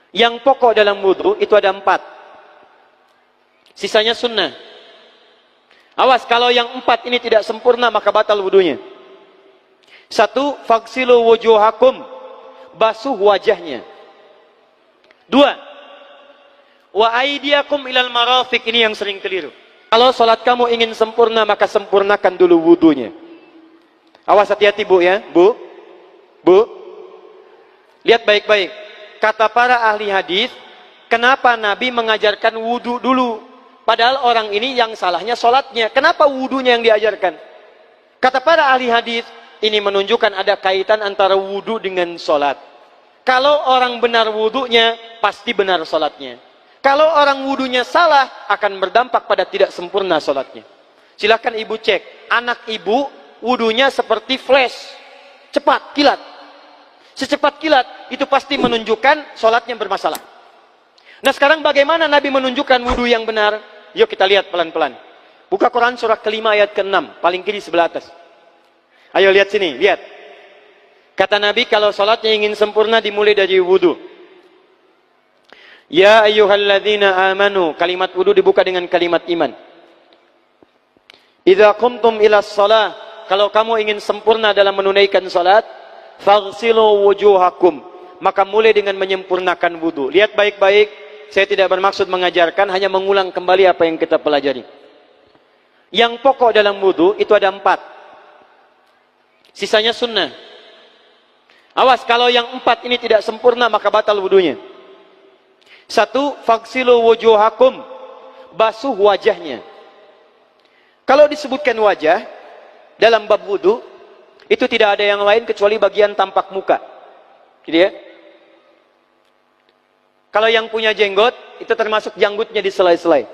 Yang pokok dalam wudu itu ada 4. Sisanya sunnah. Awas, kalau yang 4 ini tidak sempurna maka batal wudunya. 1. Faghsilu wujuhakum, basuh wajahnya. 2. Wa aydiyakum ilal marafiq, ini yang sering keliru. Kalau salat kamu ingin sempurna maka sempurnakan dulu wudunya. Awas, hati-hati Bu ya, Bu. Lihat baik-baik. Kata para ahli hadis, kenapa Nabi mengajarkan wudu dulu? Padahal orang ini yang salahnya salatnya. Kenapa wudunya yang diajarkan? Kata para ahli hadis, ini menunjukkan ada kaitan antara wudu dengan salat. Kalau orang benar wudunya, pasti benar salatnya. Kalau orang wudunya salah, akan berdampak pada tidak sempurna salatnya. Silakan ibu cek, anak ibu wudunya seperti flash, cepat, kilat. Secepat kilat, itu pasti menunjukkan salatnya bermasalah. Nah sekarang bagaimana Nabi menunjukkan wudu yang benar? Yuk kita lihat pelan-pelan. Buka Quran surah kelima ayat ke-6, paling kiri sebelah atas. Ayo lihat sini, lihat. Kata Nabi kalau salatnya ingin sempurna dimulai dari wudu. Ya ayyuhalladzina amanu, kalimat wudu dibuka dengan kalimat iman. Idza qumtum ilas shalah, kalau kamu ingin sempurna dalam menunaikan salat, faghsilu wujuhakum, maka mulai dengan menyempurnakan wudu. Lihat baik-baik, saya tidak bermaksud mengajarkan, hanya mengulang kembali apa yang kita pelajari. Yang pokok dalam wudu itu ada 4. Sisanya sunnah. Awas, kalau yang 4 ini tidak sempurna maka batal wudunya. 1. Faghsilu wujuhakum, basuh wajahnya. Kalau disebutkan wajah dalam bab wudu, itu tidak ada yang lain kecuali bagian tampak muka. Gitu ya. Kalau yang punya jenggot, itu termasuk janggutnya di selai-selai.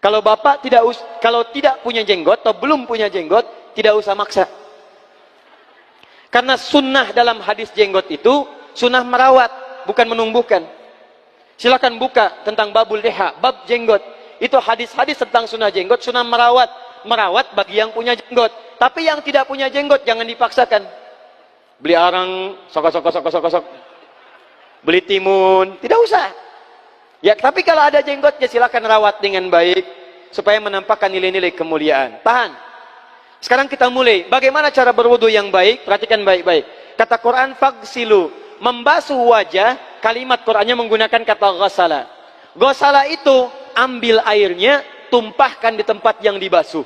Kalau bapak kalau tidak punya jenggot atau belum punya jenggot, tidak usah maksa. Karena sunnah dalam hadis jenggot itu sunnah merawat, bukan menumbuhkan. Silakan buka tentang babul liha, bab jenggot. Itu hadis-hadis tentang sunnah jenggot, sunnah merawat bagi yang punya jenggot. Tapi yang tidak punya jenggot jangan dipaksakan. Beli arang, sok. Beli timun, tidak usah. Ya, tapi kalau ada jenggotnya silakan rawat dengan baik supaya menampakkan nilai-nilai kemuliaan. Tahan. Sekarang kita mulai. Bagaimana cara berwudu yang baik? Perhatikan baik-baik. Kata Quran faghsilu, membasuh wajah, kalimat Qurannya menggunakan kata ghasala. Ghasala itu ambil airnya, tumpahkan di tempat yang dibasuh.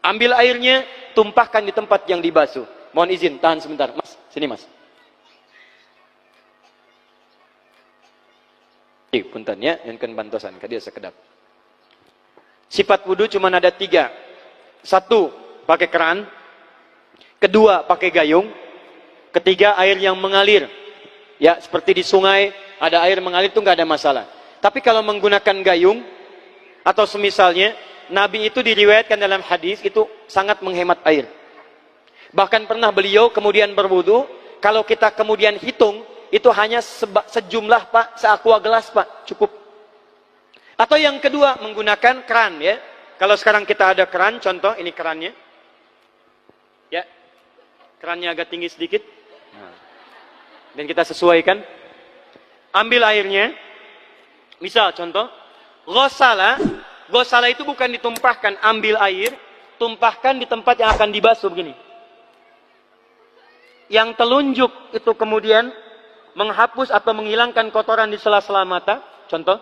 Ambil airnya, tumpahkan di tempat yang dibasuh. Mohon izin, tahan sebentar. Mas, sini mas. Punten ya, yang kan bantosan, kadia sekedap. Sifat wudu cuma ada 3. 1, pakai keran. 2, pakai gayung. 3, air yang mengalir. Ya, seperti di sungai, ada air mengalir itu nggak ada masalah. Tapi kalau menggunakan gayung, atau semisalnya, Nabi itu diriwayatkan dalam hadis, itu sangat menghemat air. Bahkan pernah beliau kemudian berwudu, kalau kita kemudian hitung, itu hanya sejumlah pak, seaqua gelas pak, cukup. Atau yang kedua, menggunakan keran ya. Kalau sekarang kita ada keran, contoh ini kerannya. Ya, kerannya agak tinggi sedikit. Dan kita sesuaikan. Ambil airnya. Misal contoh, ghasala itu bukan ditumpahkan, ambil air, tumpahkan di tempat yang akan dibasuh begini. Yang telunjuk itu kemudian menghapus atau menghilangkan kotoran di sela-sela mata, contoh.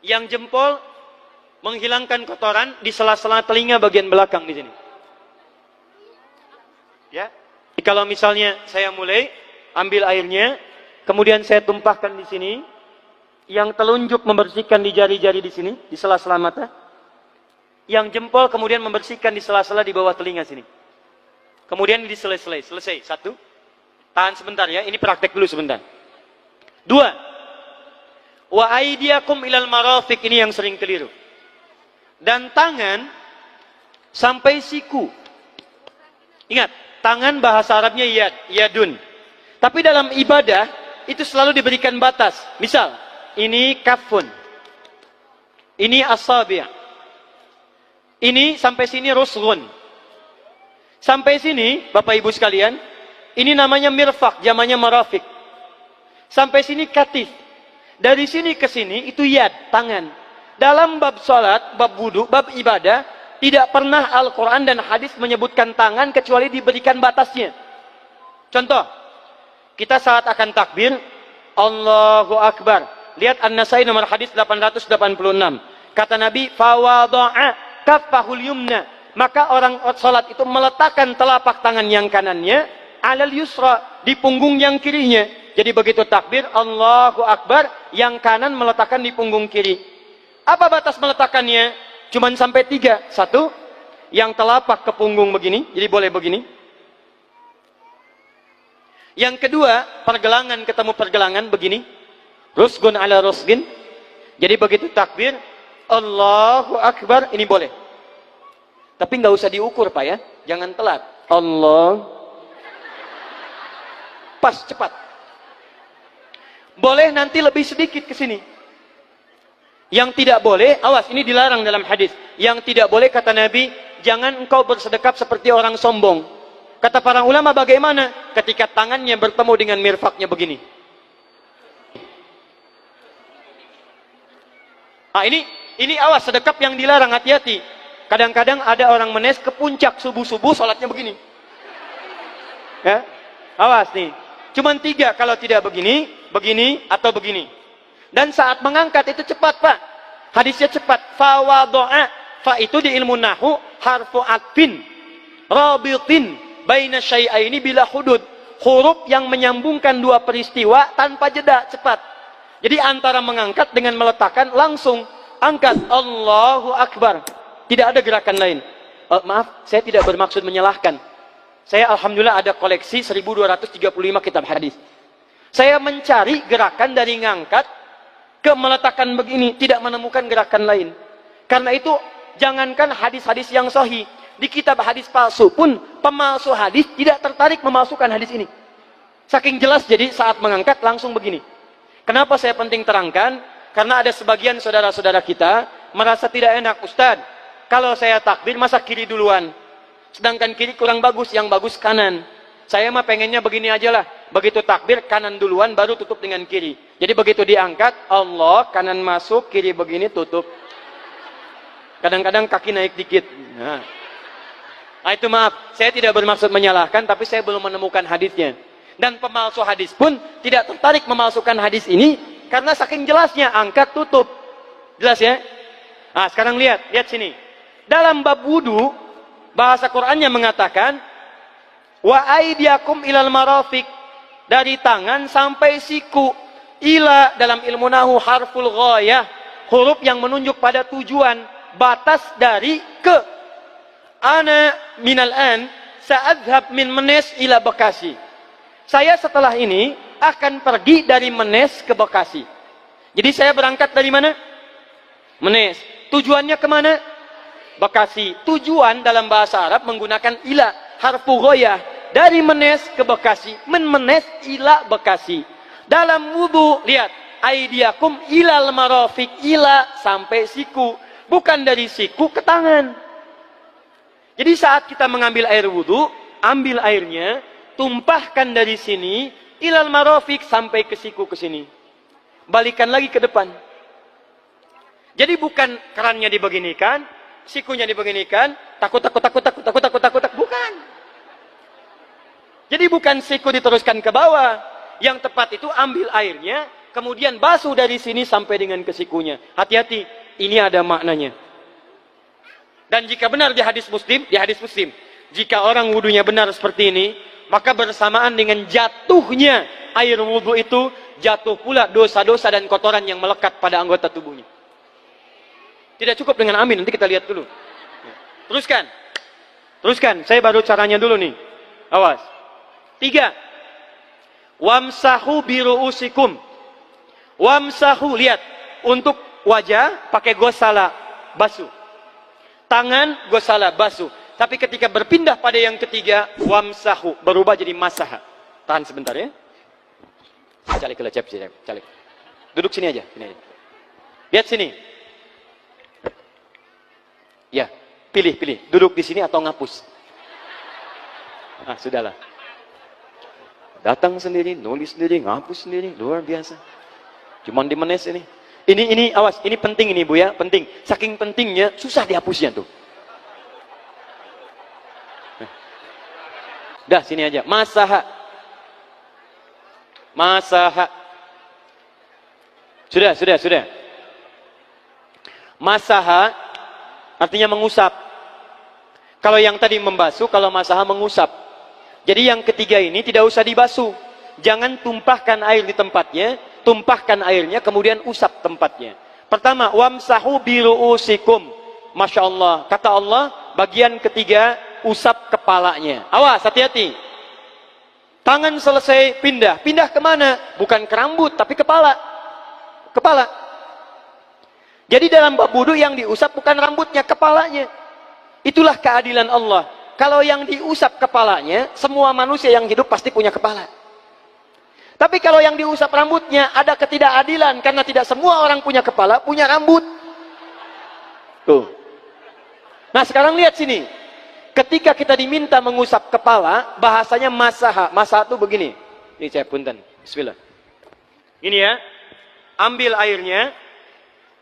Yang jempol menghilangkan kotoran di sela-sela telinga bagian belakang di sini. Ya. Jadi kalau misalnya saya mulai ambil airnya, kemudian saya tumpahkan di sini, yang telunjuk membersihkan di jari-jari di sini, di sela-sela mata. Yang jempol kemudian membersihkan di sela-sela di bawah telinga sini. Kemudian di selesai. 1. Tahan sebentar ya, ini praktek dulu sebentar. 2. Wa aydiyakum ilal marafiq, ini yang sering keliru. Dan tangan sampai siku. Ingat, tangan bahasa Arabnya yadun. Tapi dalam ibadah itu selalu diberikan batas. Misal, ini kafun. Ini asabi'. Ini sampai sini rusghun. Sampai sini, Bapak Ibu sekalian, ini namanya mirfaq, jamannya marafiq. Sampai sini katif. Dari sini ke sini itu yad, tangan. Dalam bab salat, bab wudu, bab ibadah, tidak pernah Al-Quran dan hadis menyebutkan tangan kecuali diberikan batasnya. Contoh, kita saat akan takbir, Allahu Akbar. Lihat An-Nasai nomor hadis 886. Kata Nabi, fawada'a kaffahul yumna. Maka orang salat itu meletakkan telapak tangan yang kanannya alal yusra, di punggung yang kirinya. Jadi begitu takbir, Allahu Akbar, yang kanan meletakkan di punggung kiri. Apa batas meletakkannya? Cuman sampai 3. 1, yang telapak ke punggung begini, jadi boleh begini. Yang kedua, pergelangan ketemu pergelangan begini. Rusgun ala rusgin. Jadi begitu takbir, Allahu Akbar, ini boleh. Tapi nggak usah diukur Pak ya, jangan telat. Allah. Pas, cepat. Boleh nanti lebih sedikit ke sini. Yang tidak boleh, awas, ini dilarang dalam hadis. Yang tidak boleh, kata Nabi, jangan engkau bersedekap seperti orang sombong. Kata para ulama, bagaimana? Ketika tangannya bertemu dengan mirfaknya begini. Nah, ini awas, sedekap yang dilarang, hati-hati. Kadang-kadang ada orang menes ke puncak subuh-subuh, sholatnya begini. Ya, awas nih. Cuman 3, kalau tidak begini, begini, atau begini. Dan saat mengangkat itu cepat Pak. Hadisnya cepat. Fawado'a. Fa itu di ilmu nahu harfu atfin rabitin baina syai'aini bila hudud. Huruf yang menyambungkan dua peristiwa tanpa jeda, cepat. Jadi antara mengangkat dengan meletakkan, langsung angkat Allahu Akbar. Tidak ada gerakan lain. Maaf, saya tidak bermaksud menyalahkan. Saya alhamdulillah ada koleksi 1235 kitab hadis. Saya mencari gerakan dari ngangkat ke meletakkan begini, tidak menemukan gerakan lain. Karena itu, jangankan hadis-hadis yang sahih, di kitab hadis palsu pun pemalsu hadis tidak tertarik memasukkan hadis ini. Saking jelas, jadi saat mengangkat langsung begini. Kenapa saya penting terangkan? Karena ada sebagian saudara-saudara kita merasa tidak enak, Ustadz, kalau saya takbir masa kiri duluan, sedangkan kiri kurang bagus, yang bagus kanan. Saya mah pengennya begini aja lah. Begitu takbir, kanan duluan, baru tutup dengan kiri. Jadi begitu diangkat, Allah, kanan masuk, kiri begini, tutup. Kadang-kadang kaki naik dikit. Nah, itu maaf, saya tidak bermaksud menyalahkan, tapi saya belum menemukan hadisnya. Dan pemalsu hadis pun tidak tertarik memalsukan hadis ini, karena saking jelasnya, angkat, tutup. Jelas ya? Nah, sekarang lihat sini. Dalam bab wudu, bahasa Qur'annya mengatakan, wa aidiakum ilal marafiq, dari tangan sampai siku. Ila dalam ilmu nahu harful ghayah, huruf yang menunjuk pada tujuan, batas dari ke. Ana minal an sa'adhab min Menes ila Bekasi. Saya setelah ini akan pergi dari Menes ke Bekasi. Jadi saya berangkat dari mana? Menes. Tujuannya kemana? Bekasi. Tujuan dalam bahasa Arab menggunakan ila, harfu ghayah. Dari Menes ke Bekasi. Menes ila Bekasi. Dalam wudu, lihat. Aidiakum ilal marafiq, ila sampai siku. Bukan dari siku ke tangan. Jadi saat kita mengambil air wudu, ambil airnya, tumpahkan dari sini, ilal marafiq sampai ke siku ke sini. Balikan lagi ke depan. Jadi bukan kerannya dibeginikan, sikunya dibeginikan, takut, bukan. Jadi bukan siku diteruskan ke bawah. Yang tepat itu ambil airnya, kemudian basuh dari sini sampai dengan ke sikunya. Hati-hati, ini ada maknanya. Dan jika benar di hadis Muslim, jika orang wudunya benar seperti ini, maka bersamaan dengan jatuhnya air wudu itu, jatuh pula dosa-dosa dan kotoran yang melekat pada anggota tubuhnya. Tidak cukup dengan amin, nanti kita lihat dulu. Teruskan, saya baru caranya dulu nih. Awas. 3. Wamsahu biru'usikum. Wamsahu, lihat. Untuk wajah, pakai gosala, basuh. Tangan, gosala, basuh. Tapi ketika berpindah pada yang ketiga, wamsahu, berubah jadi masaha. Tahan sebentar ya. Calik. Duduk sini aja. Lihat sini. Ya, pilih. Duduk di sini atau ngapus. Ah, sudahlah. Datang sendiri, nulis sendiri, ngapus sendiri, luar biasa. Cuman di menes ini. Ini awas, ini penting ini Bu ya, penting. Saking pentingnya susah dihapusnya tuh. Dah sini aja. Masaha. Masaha. Sudah. Masaha artinya mengusap. Kalau yang tadi membasuh, kalau masaha mengusap. Jadi yang ketiga ini tidak usah dibasuh. Jangan tumpahkan air di tempatnya, tumpahkan airnya kemudian usap tempatnya. Pertama, wamsahu biru'usikum. Masya Allah. Kata Allah, bagian ketiga usap kepalanya. Awas, hati-hati. Tangan selesai pindah. Pindah kemana? Bukan ke rambut, tapi kepala. Kepala. Jadi dalam bab wudu yang diusap bukan rambutnya, kepalanya. Itulah keadilan Allah. Kalau yang diusap kepalanya, semua manusia yang hidup pasti punya kepala. Tapi kalau yang diusap rambutnya, ada ketidakadilan. Karena tidak semua orang punya kepala, punya rambut. Tuh. Nah sekarang lihat sini. Ketika kita diminta mengusap kepala, bahasanya masaha. Masaha itu begini. Ini saya punten. Bismillah. Ini ya. Ambil airnya,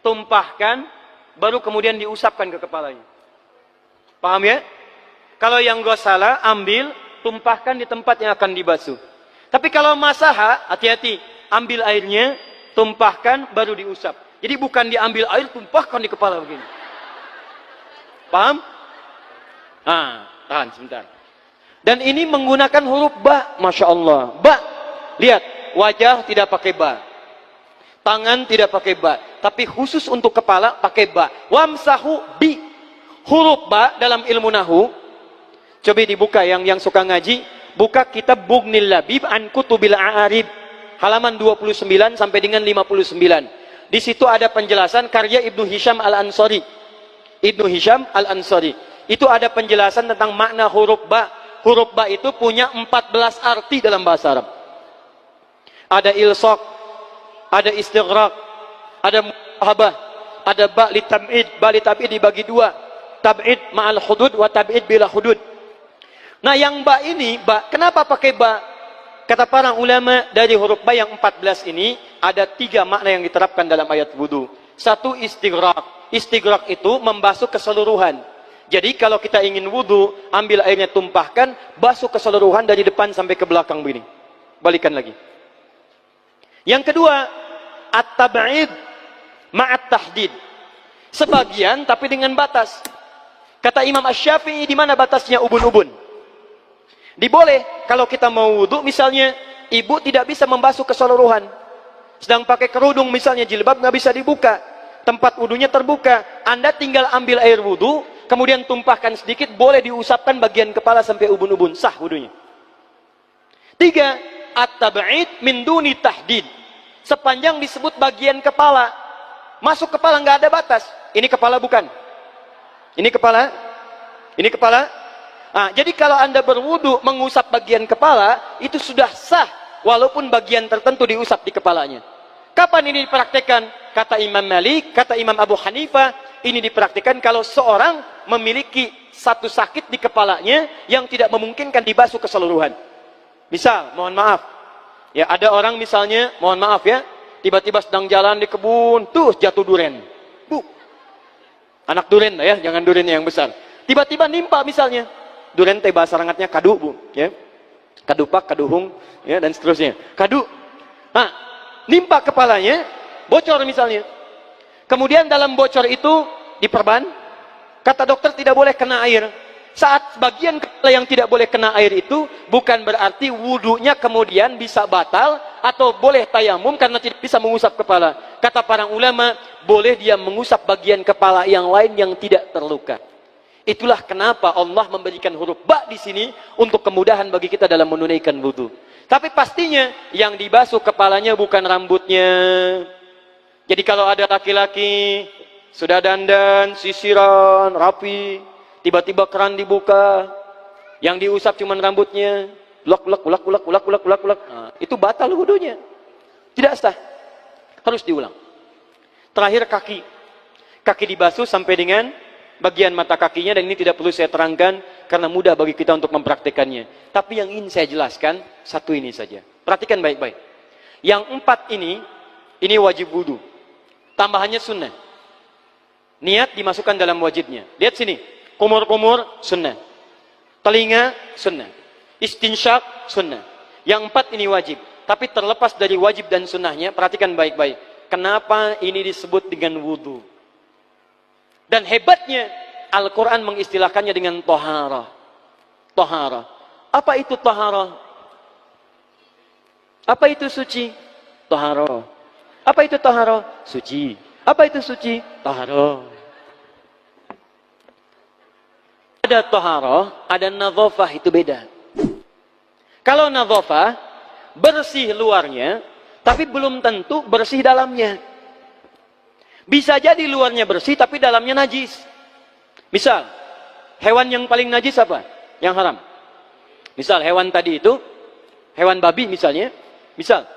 tumpahkan, baru kemudian diusapkan ke kepalanya. Paham ya? Kalau yang gosala, ambil, tumpahkan di tempat yang akan dibasuh. Tapi kalau masaha, hati-hati. Ambil airnya, tumpahkan, baru diusap. Jadi bukan diambil air, tumpahkan di kepala begini. Paham? Nah, tahan sebentar. Dan ini menggunakan huruf ba, Masya Allah. Ba, lihat, wajah tidak pakai ba. Tangan tidak pakai ba. Tapi khusus untuk kepala, pakai ba. Wamsahu bi. Huruf ba dalam ilmu nahu. Coba dibuka yang suka ngaji, buka kitab Bughnil Labib an Kutubil A'arib halaman 29 sampai dengan 59. Di situ ada penjelasan karya Ibnu Hisham Al-Ansari. Ibnu Hisham Al-Ansari. Itu ada penjelasan tentang makna huruf ba. Huruf ba itu punya 14 arti dalam bahasa Arab. Ada ilsaq, ada istighraq, ada muhabah, ada ba li tab'id. Ba li tab'id dibagi dua. Tab'id ma'al hudud wa tab'id bila hudud. Nah yang ba ini, ba, kenapa pakai ba? Kata para ulama dari huruf ba yang 14 ini, ada 3 makna yang diterapkan dalam ayat wudu. Satu, istighraq. Istighraq itu membasuh keseluruhan. Jadi kalau kita ingin wudu, ambil airnya tumpahkan, basuh keseluruhan dari depan sampai ke belakang begini. Balikan lagi. Yang kedua, at-tab'id ma'at tahdid. Sebagian tapi dengan batas. Kata Imam Asy-Syafi'i, di mana batasnya ubun-ubun? Diboleh kalau kita mau wudu, misalnya ibu tidak bisa membasuh keseluruhan, sedang pakai kerudung misalnya, jilbab nggak bisa dibuka, tempat wudunya terbuka, Anda tinggal ambil air wudu, kemudian tumpahkan sedikit, boleh diusapkan bagian kepala sampai ubun-ubun, sah wudunya. 3, at-tab'id min duni tahdid. Sepanjang disebut bagian kepala, masuk kepala nggak ada batas. Ini kepala bukan? Ini kepala? Ini kepala? Nah, jadi kalau Anda berwudu mengusap bagian kepala, itu sudah sah walaupun bagian tertentu diusap di kepalanya. Kapan ini dipraktekkan? Kata Imam Malik, kata Imam Abu Hanifah, ini dipraktekkan kalau seorang memiliki satu sakit di kepalanya yang tidak memungkinkan dibasuh keseluruhan. Misal, mohon maaf, ya ada orang misalnya, mohon maaf ya, tiba-tiba sedang jalan di kebun, tuh jatuh duren. Bu, anak duren ya, jangan duren yang besar. Tiba-tiba nimpa misalnya. Duren teh bahasa rangatnya kadu, Bu, ya. Kadupak, kaduhung, ya, dan seterusnya. Kadu. Nah, nimpa kepalanya, bocor misalnya. Kemudian dalam bocor itu diperban, kata dokter tidak boleh kena air. Saat bagian kepala yang tidak boleh kena air itu, bukan berarti wudunya kemudian bisa batal atau boleh tayamum karena tidak bisa mengusap kepala. Kata para ulama, boleh dia mengusap bagian kepala yang lain yang tidak terluka. Itulah kenapa Allah memberikan huruf ba di sini untuk kemudahan bagi kita dalam menunaikan wudu. Tapi pastinya yang dibasuh kepalanya bukan rambutnya. Jadi kalau ada laki-laki sudah dandan, sisiran, rapi, tiba-tiba keran dibuka, yang diusap cuma rambutnya, ulak. Nah, itu batal wudunya. Tidak sah. Harus diulang. Terakhir kaki. Kaki dibasuh sampai dengan bagian mata kakinya, dan ini tidak perlu saya terangkan karena mudah bagi kita untuk mempraktekannya. Tapi yang ingin saya jelaskan satu ini saja. Perhatikan baik-baik. Yang 4 ini wajib wudu. Tambahannya sunnah. Niat dimasukkan dalam wajibnya. Lihat sini. Kumur-kumur sunnah. Telinga sunnah. Istinsyak sunnah. Yang 4 ini wajib. Tapi terlepas dari wajib dan sunnahnya, perhatikan baik-baik. Kenapa ini disebut dengan wudu? Dan hebatnya, Al-Quran mengistilahkannya dengan toharah. Toharah. Apa itu toharah? Apa itu suci? Toharah. Apa itu toharah? Suci. Apa itu suci? Toharah. Ada toharah, ada nadhafah, itu beda. Kalau nadhafah, bersih luarnya, tapi belum tentu bersih dalamnya. Bisa jadi luarnya bersih, tapi dalamnya najis. Misal, hewan yang paling najis apa? Yang haram. Misal, hewan tadi itu, hewan babi misalnya, misal,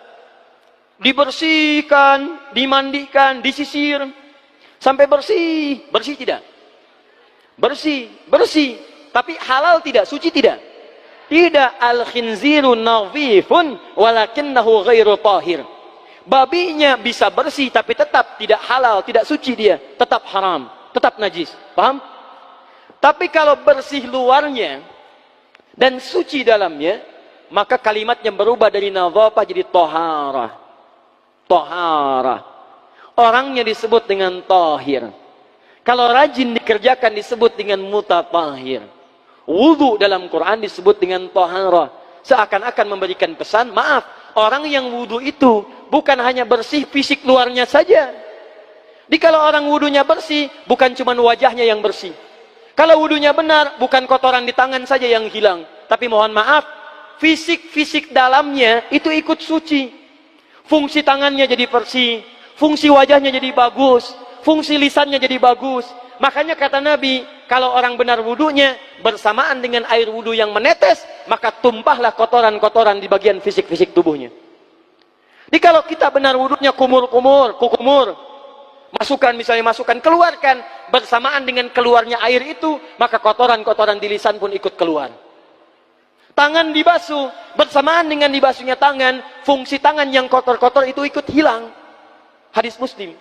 dibersihkan, dimandikan, disisir, sampai bersih. Bersih tidak? Bersih. Bersih. Tapi halal tidak? Suci tidak? Tidak. Al-khinziru nadhifun walakinnahu ghairu tahir. Babinya bisa bersih, tapi tetap tidak halal, tidak suci dia. Tetap haram, tetap najis. Paham? Tapi kalau bersih luarnya dan suci dalamnya, maka kalimatnya berubah dari nadhafah jadi toharah. Toharah. Orangnya disebut dengan tahir. Kalau rajin dikerjakan disebut dengan mutatahhir. Wudu dalam Quran disebut dengan toharah. Seakan-akan memberikan pesan, maaf, orang yang wudu itu bukan hanya bersih fisik luarnya saja. Jadi kalau orang wudunya bersih, bukan cuma wajahnya yang bersih. Kalau wudunya benar, bukan kotoran di tangan saja yang hilang. Tapi mohon maaf, fisik-fisik dalamnya itu ikut suci. Fungsi tangannya jadi bersih, fungsi wajahnya jadi bagus, fungsi lisannya jadi bagus. Makanya kata Nabi, kalau orang benar wudunya bersamaan dengan air wudu yang menetes, maka tumpahlah kotoran-kotoran di bagian fisik-fisik tubuhnya. Jadi kalau kita benar wudunya kumur-kumur, kukumur, masukkan misalnya masukkan, keluarkan, bersamaan dengan keluarnya air itu, maka kotoran-kotoran di lisan pun ikut keluar. Tangan dibasuh, bersamaan dengan dibasuhnya tangan, fungsi tangan yang kotor-kotor itu ikut hilang. Hadis Muslim.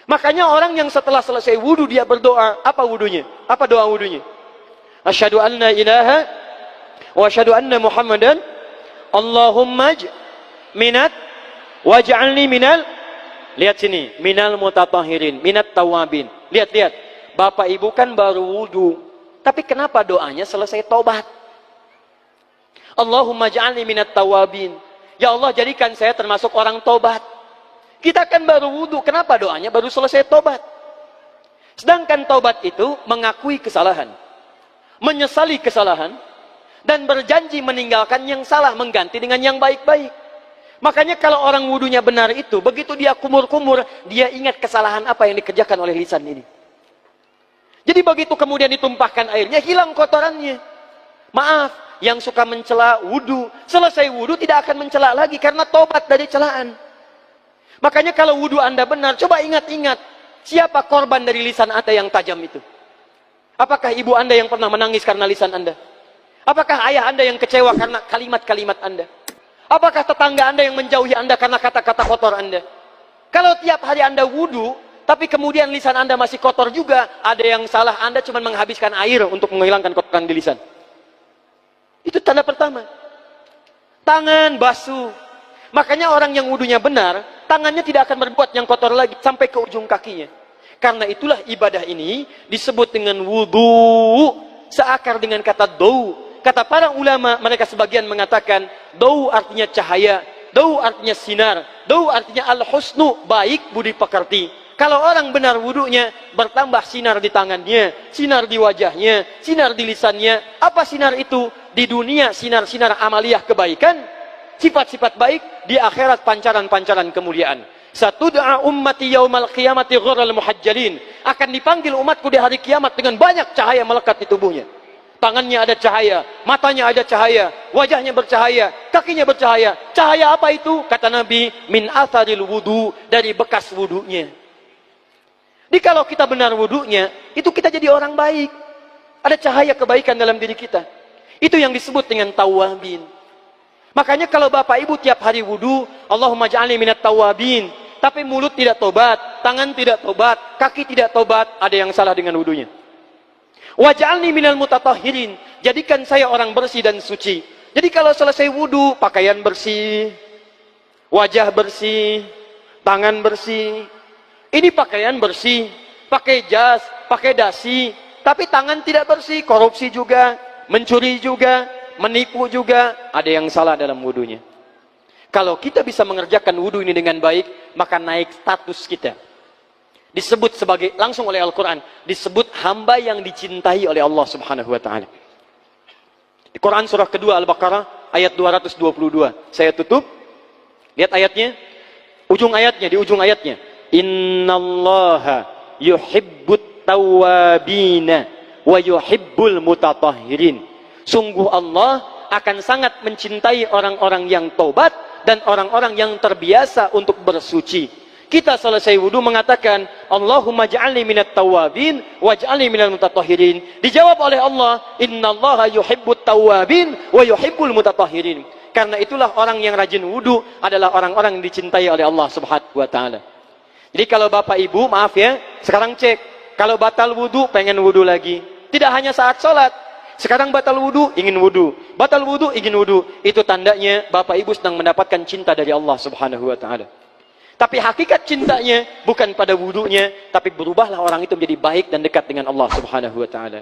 Makanya orang yang setelah selesai wudu dia berdoa, apa wudunya? Apa doa wudunya? Asyhadu an la ilaha wa asyhadu anna Muhammadan Allahumma minat waj'alni minal, lihat sini, minal mutatahhirin, minat tawabin. Lihat. Bapak Ibu kan baru wudu, tapi kenapa doanya selesai tobat? Allahumma ja'alni minat tawabin. Ya Allah, jadikan saya termasuk orang tobat. Kita kan baru wudu, kenapa doanya baru selesai tobat? Sedangkan tobat itu mengakui kesalahan, menyesali kesalahan, dan berjanji meninggalkan yang salah, mengganti dengan yang baik-baik. Makanya kalau orang wudunya benar itu, begitu dia kumur-kumur, dia ingat kesalahan apa yang dikerjakan oleh lisan ini. Jadi begitu kemudian ditumpahkan airnya, hilang kotorannya. Maaf, yang suka mencela wudu, selesai wudu tidak akan mencela lagi, karena tobat dari celaan. Makanya kalau wudu Anda benar, coba ingat-ingat, siapa korban dari lisan Anda yang tajam itu? Apakah ibu Anda yang pernah menangis karena lisan Anda? Apakah ayah Anda yang kecewa karena kalimat-kalimat Anda? Apakah tetangga Anda yang menjauhi Anda karena kata-kata kotor Anda? Kalau tiap hari Anda wudu, tapi kemudian lisan Anda masih kotor juga, ada yang salah, Anda cuma menghabiskan air untuk menghilangkan kotoran di lisan. Itu tanda pertama. Tangan basuh. Makanya orang yang wudunya benar, tangannya tidak akan berbuat yang kotor lagi sampai ke ujung kakinya. Karena itulah ibadah ini disebut dengan wudu, seakar dengan kata dau. Kata para ulama, mereka sebagian mengatakan dau artinya cahaya, dau artinya sinar, dau artinya al-husnu, baik budi pekerti. Kalau orang benar wudunya, bertambah sinar di tangannya, sinar di wajahnya, sinar di lisannya. Apa sinar itu? Di dunia sinar-sinar amaliyah kebaikan, sifat-sifat baik, di akhirat pancaran-pancaran kemuliaan. Satud'a ummati yaumal qiyamati ghurral muhajjalin. Akan dipanggil umatku di hari kiamat dengan banyak cahaya melekat di tubuhnya. Tangannya ada cahaya, matanya ada cahaya, wajahnya bercahaya, kakinya bercahaya. Cahaya apa itu? Kata Nabi, min atharil wudu, dari bekas wudunya. Jadi kalau kita benar wudunya, itu kita jadi orang baik. Ada cahaya kebaikan dalam diri kita. Itu yang disebut dengan tawabin. Makanya kalau bapak ibu tiap hari wudu, Allahumma ja'alni minat tawabin. Tapi mulut tidak tobat, tangan tidak tobat, kaki tidak tobat, ada yang salah dengan wudunya. Waj'alni minal mutatahhirin. Jadikan saya orang bersih dan suci. Jadi kalau selesai wudu, pakaian bersih, wajah bersih, tangan bersih. Ini pakaian bersih, pakai jas, pakai dasi, tapi tangan tidak bersih, korupsi juga, mencuri juga, menipu juga, ada yang salah dalam wudunya. Kalau kita bisa mengerjakan wudu ini dengan baik, maka naik status kita. Disebut sebagai, langsung oleh Al-Quran, disebut hamba yang dicintai oleh Allah subhanahu wa ta'ala. Di Quran surah kedua Al-Baqarah, ayat 222. Saya tutup, lihat ayatnya, di ujung ayatnya. Innallaha yuhibbut tawwabina wa yuhibbul mutatahhirin. Sungguh Allah akan sangat mencintai orang-orang yang tobat dan orang-orang yang terbiasa untuk bersuci. Kita selesai wudu mengatakan, Allahumma ja'alni minat tawwabin waj'alni minal mutatahhirin. Dijawab oleh Allah, innallaha yuhibbut tawwabin wa yuhibbul mutatahhirin. Karena itulah orang yang rajin wudu adalah orang-orang yang dicintai oleh Allah subhanahu wa ta'ala. Jadi kalau bapak ibu, maaf ya, sekarang cek. Kalau batal wudu, pengen wudu lagi. Tidak hanya saat sholat. Sekarang batal wudu, ingin wudu. Batal wudu, ingin wudu. Itu tandanya bapak ibu sedang mendapatkan cinta dari Allah subhanahu wa ta'ala. Tapi hakikat cintanya bukan pada wudunya, tapi berubahlah orang itu menjadi baik dan dekat dengan Allah subhanahu wa ta'ala.